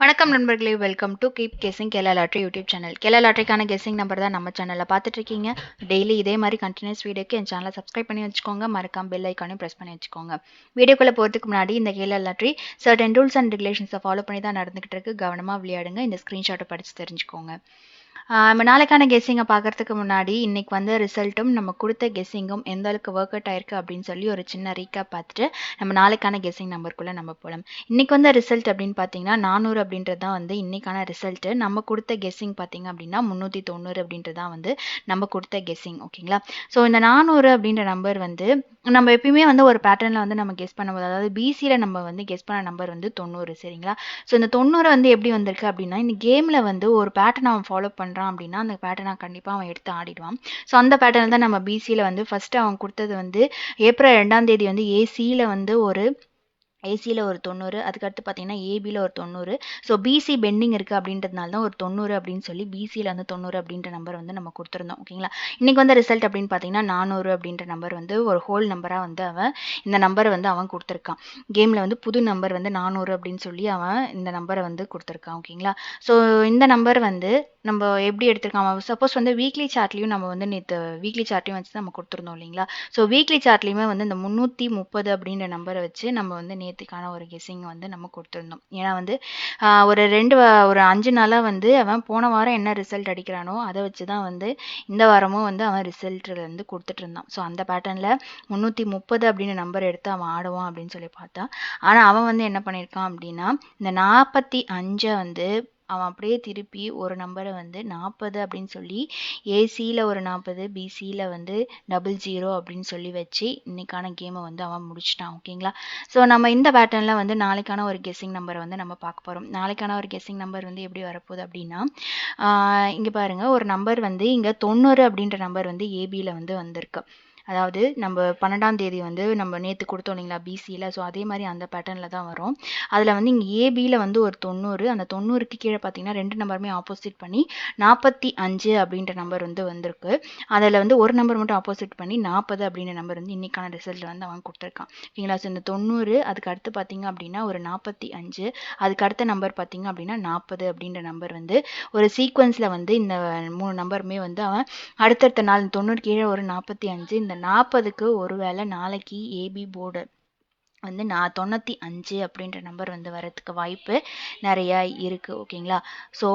வணக்கம் நண்பர்களே, welcome to keep guessing Kerala lottery YouTube channel. Kerala லாட்ரிக்கான கெஸிங் நம்பர் தான் நம்ம சேனலில் பார்த்துட்டு இருக்கீங்க. டெய்லி இதே மாதிரி கண்டினியூஸ் வீடியோக்கு என் சேனலை சப்ஸ்கிரைப் பண்ணி வச்சுக்கோங்க. மறக்காம பெல் ஐக்கானையும் ப்ரெஸ் பண்ணி வச்சுக்கோங்க. வீடியோக்குள்ளே போகிறதுக்கு முன்னாடி இந்த Kerala lottery certain rules and ரெகுலேஷன்ஸை ஃபாலோ பண்ணி தான் நடந்துகிட்டு இருக்கு. கவனமாக விளையாடுங்க. இந்த ஸ்க்ரீன்ஷாட்டை படித்து தெரிஞ்சுக்கோங்க. நம்ம நாளைக்கான கெஸ்ஸிங்கை பார்க்கறதுக்கு முன்னாடி இன்னைக்கு வந்த ரிசல்ட்டும் நம்ம கொடுத்த கெஸ்ஸிங்கும் எந்த அளவுக்கு ஒர்க் அவுட் ஆயிருக்கு அப்படின்னு சொல்லி ஒரு சின்ன ரீகேப் பார்த்துட்டு நம்ம நாளைக்கான கெஸ்ஸிங் நம்பருக்குள்ளே நம்ம போகலாம். இன்னைக்கு வந்த ரிசல்ட் அப்படின்னு பார்த்தீங்கன்னா 400 அப்படின்றது தான் வந்து இன்னைக்கான ரிசல்ட். நம்ம கொடுத்த கெஸ்ஸிங் பார்த்தீங்க அப்படின்னா 390 அப்படின்றது தான் வந்து நம்ம கொடுத்த கெஸ்ஸிங். ஓகேங்களா? ஸோ இந்த 400 அப்படின்ற நம்பர் வந்து நம்ம எப்பயுமே வந்து ஒரு பேட்டர்னில் வந்து நம்ம கெஸ் பண்ணும்போது, அதாவது பிசியில் நம்ம வந்து கெஸ் பண்ண நம்பர் வந்து 90. சரிங்களா? ஸோ இந்த 90 வந்து எப்படி வந்திருக்கு அப்படின்னா, இந்த கேமில் வந்து ஒரு பேட்டர்ன் அவன் ஃபாலோ பண்ணுறான் அப்படின்னா அந்த பேட்டர்னை கண்டிப்பாக அவன் எடுத்து ஆடிடுவான். ஸோ அந்த பேட்டர்ன் தான் நம்ம பிசியில் வந்து ஃபஸ்ட்டு அவன் கொடுத்தது வந்து ஏப்ரல் 2ஆம் தேதி வந்து ஏசியில் வந்து ஏசியில் ஒரு 90, அதுக்கடுத்து பார்த்தீங்கன்னா ஏபியில் ஒரு 90. ஸோ பிசி பெண்டிங் இருக்குது அப்படின்றதுனால தான் ஒரு 90 அப்படின்னு சொல்லி பிசியில் வந்து 90 அப்படின்ற நம்பர் வந்து நம்ம கொடுத்துருந்தோம். ஓகேங்களா? இன்றைக்கி வந்து ரிசல்ட் அப்படின்னு பார்த்தீங்கன்னா 400 அப்படின்ற நம்பர் வந்து ஒரு ஹோல் நம்பராக வந்து அவன் இந்த நம்பரை வந்து அவன் கொடுத்துருக்கான். கேமில் வந்து புது நம்பர் வந்து 400 அப்படின்னு சொல்லி அவன் இந்த நம்பரை வந்து கொடுத்துருக்கான். ஓகேங்களா? ஸோ இந்த நம்பர் வந்து நம்ம எப்படி எடுத்திருக்கான், சப்போஸ் வந்து வீக்லி சார்ட்லையும் நம்ம வந்து நேற்று வீக்லி சார்ட்லையும் வச்சு நம்ம கொடுத்துருந்தோம் இல்லைங்களா? ஸோ வீக்லி சார்ட்லையுமே வந்து இந்த 330 அப்படின்ற நம்பரை வச்சு நம்ம வந்து நேற்றுக்கான ஒரு கெஸ்ஸிங் வந்து நம்ம கொடுத்துருந்தோம். ஏன்னா வந்து ஒரு 5 நாளாக வந்து அவன் போன வாரம் என்ன ரிசல்ட் அடிக்கிறானோ அதை வச்சு தான் வந்து இந்த வாரமும் வந்து அவன் ரிசல்ட் வந்து கொடுத்துட்டு இருந்தான். ஸோ அந்த பேட்டர்னில் 330 அப்படின்னு நம்பர் எடுத்து அவன் ஆடுவான் அப்படின்னு சொல்லி பார்த்தா, ஆனால் அவன் வந்து என்ன பண்ணியிருக்கான் அப்படின்னா இந்த 45 வந்து அவன் அப்படியே திருப்பி ஒரு நம்பரை வந்து 40 அப்படின்னு சொல்லி ஏசியில் ஒரு 40, பிசியில் வந்து 00 அப்படின்னு சொல்லி வச்சு இன்னைக்கான கேமை வந்து அவன் முடிச்சிட்டான். ஓகேங்களா? ஸோ நம்ம இந்த பேட்டர்னில் வந்து நாளைக்கான ஒரு கெஸ்ஸிங் நம்பரை வந்து நம்ம பார்க்க போகிறோம். நாளைக்கான ஒரு கெஸ்ஸிங் நம்பர் வந்து எப்படி வரப்போகுது அப்படின்னா, இங்கே பாருங்கள், ஒரு நம்பர் வந்து இங்கே 90 அப்படின்ற நம்பர் வந்து ஏபியில் வந்து வந்திருக்கு. அதாவது நம்ம 12ஆம் தேதி வந்து நம்ம நேற்று கொடுத்தோம் இல்லைங்களா பிசியில். ஸோ அதே மாதிரி அந்த பேட்டர்னில் தான் வரும். அதில் வந்து இங்கே ஏபியில் வந்து ஒரு 90, அந்த 90க்கு கீழே பார்த்தீங்கன்னா 2 நம்பருமே ஆப்போசிட் பண்ணி 45 அப்படின்ற நம்பர் வந்து வந்திருக்கு. அதில் வந்து ஒரு நம்பர் மட்டும் ஆப்போசிட் பண்ணி 40 அப்படின்ற நம்பர் வந்து இன்னைக்கான ரிசல்ட் வந்து அவன் கொடுத்துருக்கான். ஓகேங்களா? ஸோ இந்த 90, அதுக்கு அடுத்து பார்த்தீங்க அப்படின்னா ஒரு 45, அதுக்கு அடுத்த நம்பர் பார்த்தீங்க அப்படின்னா 40 அப்படின்ற நம்பர் வந்து ஒரு சீக்வன்ஸில் வந்து இந்த 3 நம்பருமே வந்து அவன் அடுத்தடுத்த நாள் 90 கீழே ஒரு 45, இந்த 40க்கு ஒருவேளை நாளைக்கு ஏபி போர்டு வந்து 95 அப்படின்ற நம்பர் வந்து வரதுக்கு வாய்ப்பு நிறையா இருக்குது. ஓகேங்களா? ஸோ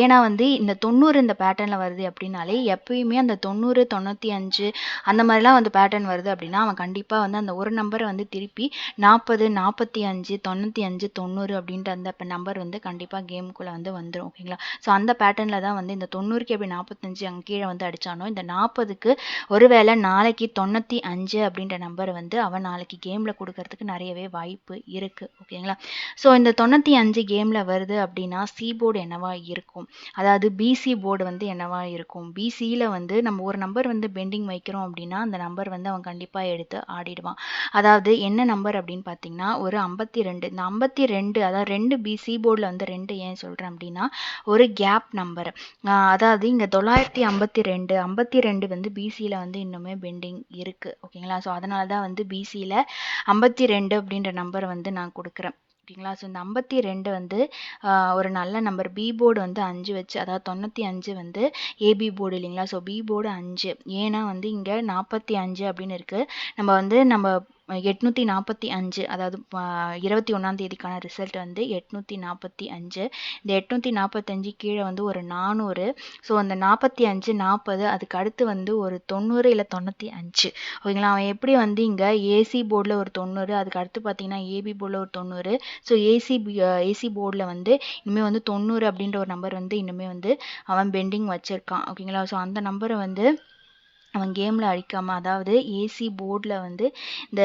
ஏன்னா வந்து இந்த 90 இந்த பேட்டர்னில் வருது அப்படின்னாலே எப்பயுமே அந்த 90, 95 அந்த மாதிரிலாம் வந்து பேட்டர்ன் வருது அப்படின்னா அவன் கண்டிப்பாக வந்து அந்த ஒரு நம்பரை வந்து திருப்பி 40, 45, 95, 90 அப்படின்ற அந்த நம்பர் வந்து கண்டிப்பாக கேமுக்குள்ளே வந்து வந்துடும். ஓகேங்களா? ஸோ அந்த பேட்டர்னில் தான் வந்து இந்த 90க்கு எப்படி 45 அங்கே கீழே வந்து அடித்தானோ, இந்த 40க்கு ஒருவேளை நாளைக்கு 95 அப்படின்ற நம்பர் வந்து அவன் நாளைக்கு கேமில் கொடுக்கறதுக்கு நிறையவே வாய்ப்பு இருக்குது. ஓகேங்களா? ஸோ இந்த 95 கேமில் வருது அப்படின்னா சி போர்டு என்னவா இருக்கும், அதாவது பிசி போர்டு வந்து என்னவா இருக்கும். பிசியில் வந்து நம்ம ஒரு நம்பர் வந்து பெண்டிங் வைக்கிறோம் அப்படின்னா அந்த நம்பர் வந்து அவன் கண்டிப்பாக எடுத்து ஆடிடுவான். அதாவது என்ன நம்பர் அப்படின்னு பார்த்தீங்கன்னா ஒரு 52. இந்த 52, அதாவது 2 பிசி போர்டில் வந்து 2 ஏன் சொல்கிறேன் அப்படின்னா ஒரு கேப் நம்பர். அதாவது இங்கே 952, 52 வந்து பிசியில் வந்து இன்னுமே பெண்டிங் இருக்குது. ஓகேங்களா? ஸோ அதனால தான் வந்து பிசியில் 52 அப்படின்ற நம்பரை வந்து நான் கொடுக்குறேன். ஓகேங்களா? ஸோ இந்த 52 வந்து ஒரு நல்ல நம்பர். பி போர்டு வந்து 5 வச்சு, அதாவது 95 வந்து ஏபி போர்டு இல்லைங்களா? So B board 5. ஏன்னா வந்து இங்கே 45 அப்படின்னு இருக்குது. நம்ம 845, அதாவது 21ஆம் தேதிக்கான ரிசல்ட் வந்து 845. இந்த 845 கீழே வந்து ஒரு 400. ஸோ அந்த 45, 40, அதுக்கு அடுத்து வந்து ஒரு 90 இல்லை 95. ஓகேங்களா? அவன் எப்படி வந்து இங்கே ஏசி போர்டில் ஒரு 90, அதுக்கு அடுத்து பார்த்தீங்கன்னா ஏபி போர்டில் ஒரு 90. ஸோ ஏசி போர்டில் வந்து இனிமேல் வந்து 90 அப்படின்ற ஒரு நம்பர் வந்து இன்னுமே வந்து அவன் பெண்டிங் வச்சுருக்கான். ஓகேங்களா? ஸோ அந்த நம்பரை வந்து அவன் கேமில் அடிக்காமல், அதாவது ஏசி போர்டில் வந்து இந்த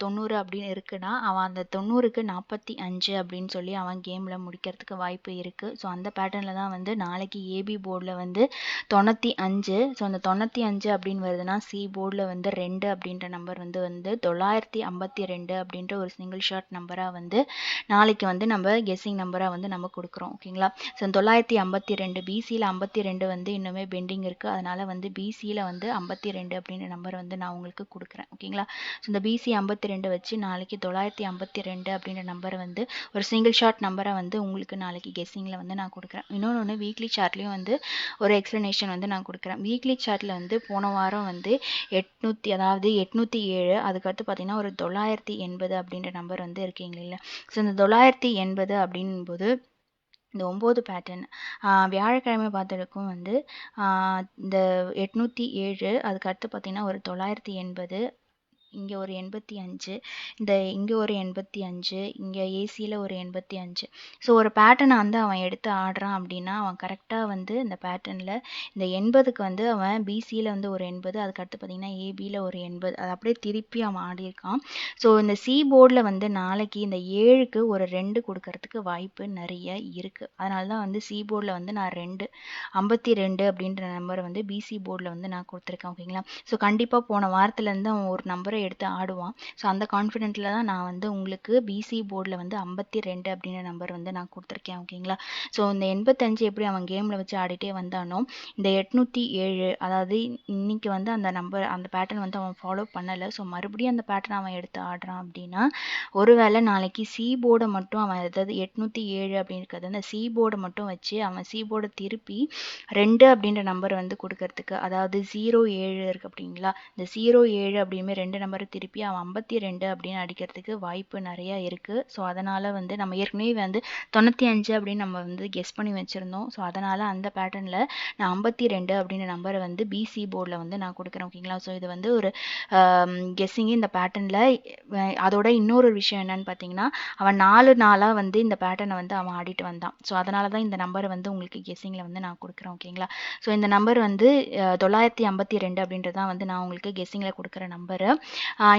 90 அப்படின்னு இருக்குன்னா அவன் அந்த 90க்கு 45 அப்படின்னு சொல்லி அவன் கேமில் முடிக்கிறதுக்கு வாய்ப்பு இருக்குது. ஸோ அந்த பேட்டர்னில் தான் வந்து நாளைக்கு ஏபி போர்டில் வந்து 95. ஸோ அந்த 95 அப்படின்னு வருதுன்னா சி போர்டில் வந்து 2 அப்படின்ற நம்பர் வந்து 952 அப்படின்ற ஒரு சிங்கிள் ஷார்ட் நம்பராக வந்து நாளைக்கு வந்து நம்ம கெஸ்ஸிங் நம்பராக வந்து நம்ம கொடுக்குறோம். ஓகேங்களா? ஸோ 952 பிசியில் 52 வந்து இன்னுமே பெண்டிங் இருக்குது. அதனால் வந்து பிசியில் வந்து 52 அப்படின்ற நம்பர் வந்து நான் உங்களுக்கு கொடுக்குறேன். ஓகேங்களா? ஸோ இந்த பிசி 52 வச்சு நாளைக்கு 952 அப்படின்ற நம்பரை வந்து ஒரு சிங்கிள் ஷார்ட் நம்பரை வந்து உங்களுக்கு நாளைக்கு கெஸ்ஸிங்கில் வந்து நான் கொடுக்குறேன். இன்னொன்று வீக்லி சார்ட்லேயும் வந்து ஒரு எக்ஸ்ப்ளனேஷன் வந்து நான் கொடுக்குறேன். வீக்லி சார்ட்டில் வந்து போன வாரம் வந்து 807, அதுக்கடுத்து பார்த்தீங்கன்னா ஒரு 980 அப்படின்ற நம்பர் வந்து இருக்கீங்களா? ஸோ இந்த 980 அப்படின்போது இந்த 9 பேட்டர்ன் வியாழக்கிழமை பார்த்துருக்கும் வந்து இந்த 807, அதுக்கடுத்து பார்த்தீங்கன்னா ஒரு 980, இங்கே ஒரு 85, இங்கே ஒரு 85, இங்கே ஏசியில் ஒரு 85. ஸோ ஒரு பேட்டர்னை வந்து அவன் எடுத்து ஆடுறான் அப்படின்னா அவன் கரெக்டாக வந்து இந்த பேட்டர்னில் இந்த 80க்கு வந்து அவன் பிசியில் வந்து ஒரு 80, அதுக்கடுத்து பார்த்திங்கன்னா ஏபியில் ஒரு 80, அது அப்படியே திருப்பி அவன் ஆடியிருக்கான். ஸோ இந்த சி போர்டில் வந்து நாளைக்கு இந்த 7க்கு ஒரு 2 கொடுக்கறதுக்கு வாய்ப்பு நிறைய இருக்குது. அதனால தான் வந்து சி போர்டில் வந்து நான் 52 அப்படின்ற நம்பரை வந்து பிசி போர்டில் வந்து நான் கொடுத்துருக்கேன். ஓகேங்களா? ஸோ கண்டிப்பாக போன வாரத்துலேருந்து அவன் ஒரு நம்பரை எடுத்து ஆடுவான். ஸோ அந்த கான்ஃபிடென்ட்டில் தான் நான் வந்து உங்களுக்கு பிசி போர்டில் வந்து 52 அப்படின்ற நம்பர் வந்து நான் கொடுத்துருக்கேன். ஓகேங்களா? ஸோ இந்த 85 எப்படி அவன் கேமில் வச்சு ஆடிட்டே வந்தானோ இந்த 807, அதாவது இன்னைக்கு வந்து அந்த நம்பர் அந்த பேட்டர்ன் வந்து அவன் ஃபாலோ பண்ணலை. ஸோ மறுபடியும் அந்த பேட்டர்ன் அவன் எடுத்து ஆடுறான் அப்படின்னா ஒருவேளை நாளைக்கு சி போர்டை மட்டும் அவன் அதாவது 807 அப்படின்னு இருக்கிறது அந்த சி போர்டை மட்டும் வச்சு அவன் சி போர்டை திருப்பி 2 அப்படின்ற நம்பர் வந்து கொடுக்கறதுக்கு, அதாவது 07 இருக்கு அப்படிங்களா? இந்த 07 அப்படியுமே 2 நம்பரை திருப்பி அவன் 52 அப்படின்னு அடிக்கிறதுக்கு வாய்ப்பு நிறைய இருக்குது. ஸோ அதனால் வந்து நம்ம ஏற்கனவே வந்து 95 அப்படின்னு நம்ம வந்து கெஸ் பண்ணி வச்சுருந்தோம். ஸோ அதனால் அந்த பேட்டர்னில் நான் 52 அப்படின்ற நம்பரை வந்து பிசி போர்டில் வந்து நான் கொடுக்குறேன். ஓகேங்களா? ஸோ இது வந்து ஒரு கெஸ்ஸிங்கு இந்த பேட்டர்னில். அதோட இன்னொரு விஷயம் என்னன்னு பார்த்தீங்கன்னா அவன் 4 நாளாக வந்து இந்த பேட்டர்னை வந்து அவன் ஆடிட்டு வந்தான். ஸோ அதனால தான் இந்த நம்பரை வந்து உங்களுக்கு கெஸ்ஸிங்கில் வந்து நான் கொடுக்குறேன். ஓகேங்களா? ஸோ இந்த நம்பர் வந்து 952 அப்படின்றது தான் வந்து நான் உங்களுக்கு கெஸ்ஸிங்கில் கொடுக்குற நம்பரு.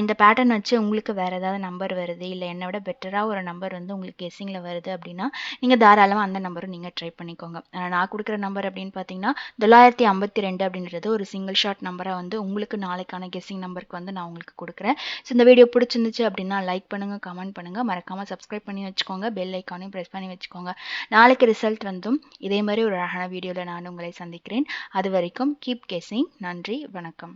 இந்த பேட்டர்ன் வச்சு உங்களுக்கு வேறு ஏதாவது நம்பர் வருது, இல்லை என்னை விட பெட்டராக ஒரு நம்பர் வந்து உங்களுக்கு கெஸ்ஸிங்கில் வருது அப்படின்னா நீங்கள் தாராளமாக அந்த நம்பரும் நீங்கள் ட்ரை பண்ணிக்கோங்க. நான் கொடுக்குற நம்பர் அப்படின்னு பார்த்தீங்கன்னா 952 அப்படின்றது ஒரு சிங்கிள் ஷார்ட் நம்பராக வந்து உங்களுக்கு நாளைக்கான கெஸ்ஸிங் நம்பருக்கு வந்து நான் உங்களுக்கு கொடுக்குறேன். ஸோ இந்த வீடியோ பிடிச்சிருந்துச்சு அப்படின்னா லைக் பண்ணுங்கள், கமெண்ட் பண்ணுங்கள், மறக்காமல் சப்ஸ்கிரைப் பண்ணி வச்சுக்கோங்க, பெல் ஐக்கானையும் ப்ரெஸ் பண்ணி வச்சுக்கோங்க. நாளைக்கு ரிசல்ட் வந்தும் இதே மாதிரி ஒரு அழகான வீடியோவில் நான் உங்களை சந்திக்கிறேன். அது வரைக்கும் கீப் கெஸ்ஸிங். நன்றி, வணக்கம்.